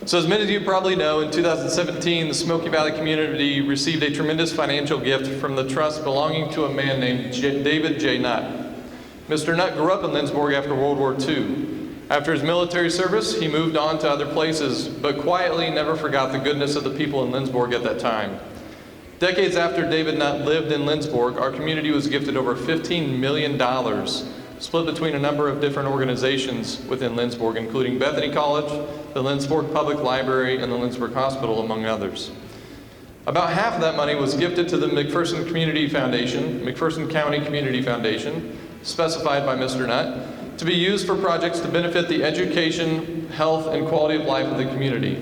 So as many of you probably know, in 2017, the Smoky Valley community received a tremendous financial gift from the trust belonging to a man named David J. Nutt. Mr. Nutt grew up in Lindsborg after World War II. After his military service, he moved on to other places, but quietly never forgot the goodness of the people in Lindsborg at that time. Decades after David Nutt lived in Lindsborg, our community was gifted over $15 million, split between a number of different organizations within Lindsborg, including Bethany College, the Lindsborg Public Library, and the Lindsborg Hospital, among others. About half of that money was gifted to the McPherson Community Foundation, McPherson County Community Foundation, specified by Mr. Nutt, to be used for projects to benefit the education, health, and quality of life of the community.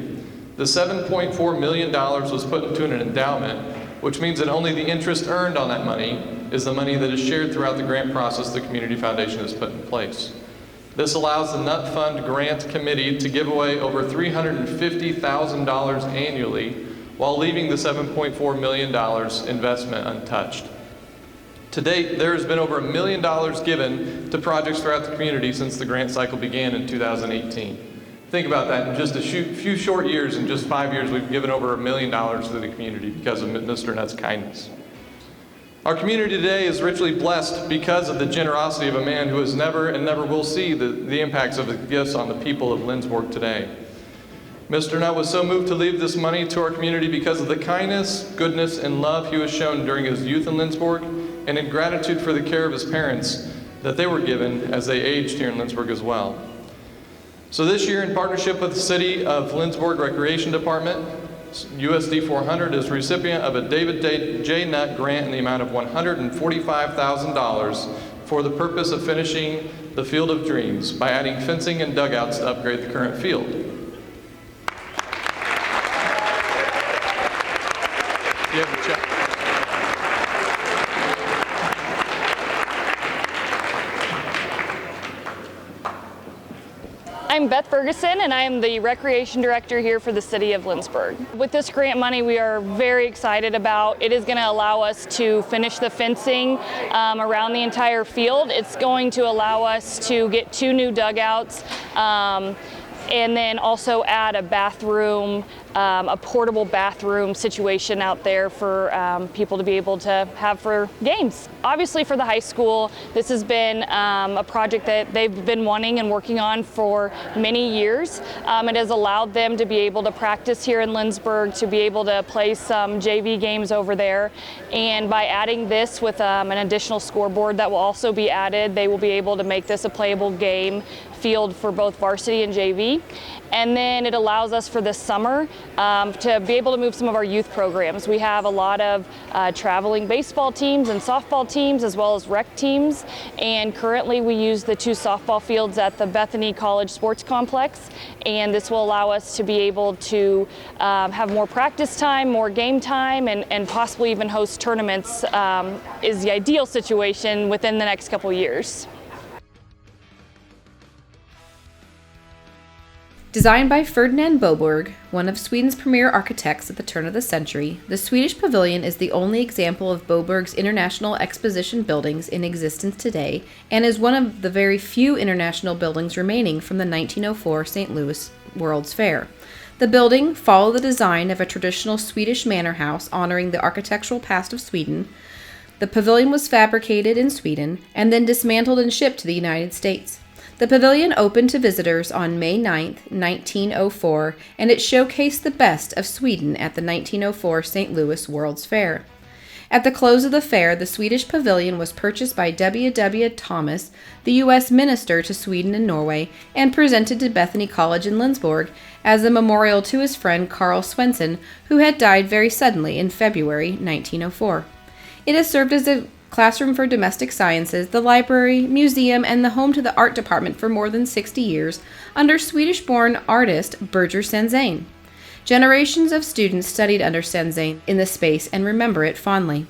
The $7.4 million was put into an endowment, which means that only the interest earned on that money is the money that is shared throughout the grant process the Community Foundation has put in place. This allows the Nutt Fund Grant Committee to give away over $350,000 annually while leaving the $7.4 million investment untouched. To date, there has been over $1 million given to projects throughout the community since the grant cycle began in 2018. Think about that. In just a few short years, in just 5 years, we've given over $1 million to the community because of Mr. Nutt's kindness. Our community today is richly blessed because of the generosity of a man who has never and never will see the impacts of his gifts on the people of Lindsborg today. Mr. Nutt was so moved to leave this money to our community because of the kindness, goodness, and love he was shown during his youth in Lindsborg, and in gratitude for the care of his parents that they were given as they aged here in Lindsborg as well. So this year, in partnership with the City of Lindsborg Recreation Department, USD 400 is recipient of a David J. Nutt grant in the amount of $145,000 for the purpose of finishing the Field of Dreams by adding fencing and dugouts to upgrade the current field. You have the check. I'm Beth Ferguson, and I am the Recreation Director here for the City of Lindsborg. With this grant money, we are very excited about. It is going to allow us to finish the fencing around the entire field. It's going to allow us to get 2 new dugouts, and then also add a bathroom, a portable bathroom situation out there for people to be able to have for games. Obviously for the high school, this has been a project that they've been wanting and working on for many years. It has allowed them to be able to practice here in Lindsborg, to be able to play some JV games over there. And by adding this with an additional scoreboard that will also be added, they will be able to make this a playable game field for both varsity and JV. And then it allows us for this summer to be able to move some of our youth programs. We have a lot of traveling baseball teams and softball teams, as well as rec teams. And currently we use the 2 softball fields at the Bethany College Sports Complex. And this will allow us to be able to have more practice time, more game time, and possibly even host tournaments is the ideal situation within the next couple years. Designed by Ferdinand Boberg, one of Sweden's premier architects at the turn of the century, the Swedish Pavilion is the only example of Boberg's international exposition buildings in existence today and is one of the very few international buildings remaining from the 1904 St. Louis World's Fair. The building followed the design of a traditional Swedish manor house honoring the architectural past of Sweden. The pavilion was fabricated in Sweden and then dismantled and shipped to the United States. The pavilion opened to visitors on May 9, 1904, and it showcased the best of Sweden at the 1904 St. Louis World's Fair. At the close of the fair, the Swedish pavilion was purchased by W. W. Thomas, the U.S. Minister to Sweden and Norway, and presented to Bethany College in Lindsborg as a memorial to his friend Carl Swenson, who had died very suddenly in February 1904. It has served as a classroom for domestic sciences, the library, museum, and the home to the art department for more than 60 years under Swedish-born artist Birger Sandzane. Generations of students studied under Sandzane in the space and remember it fondly.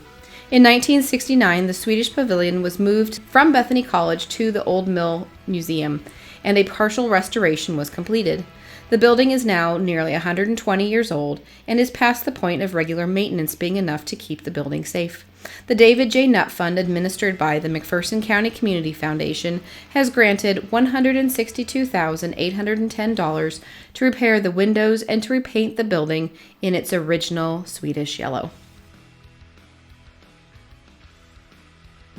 In 1969, the Swedish Pavilion was moved from Bethany College to the Old Mill Museum. and a partial restoration was completed. The building is now nearly 120 years old and is past the point of regular maintenance being enough to keep the building safe. The David J. Nutt Fund, administered by the McPherson County Community Foundation, has granted $162,810 to repair the windows and to repaint the building in its original Swedish yellow.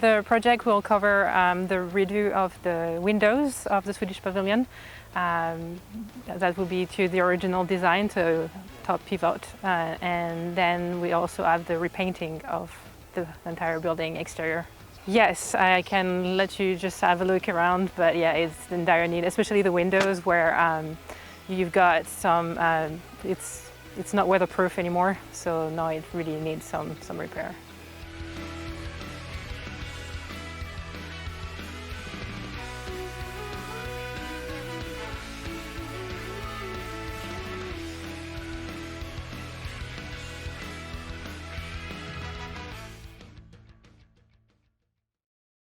The project will cover the redo of the windows of the Swedish Pavilion. That will be to the original design, so top pivot, and then we also have the repainting of the entire building exterior. Yes, I can let you just have a look around, but yeah, it's in dire need, especially the windows where you've got some, it's not weatherproof anymore, so now it really needs some repair.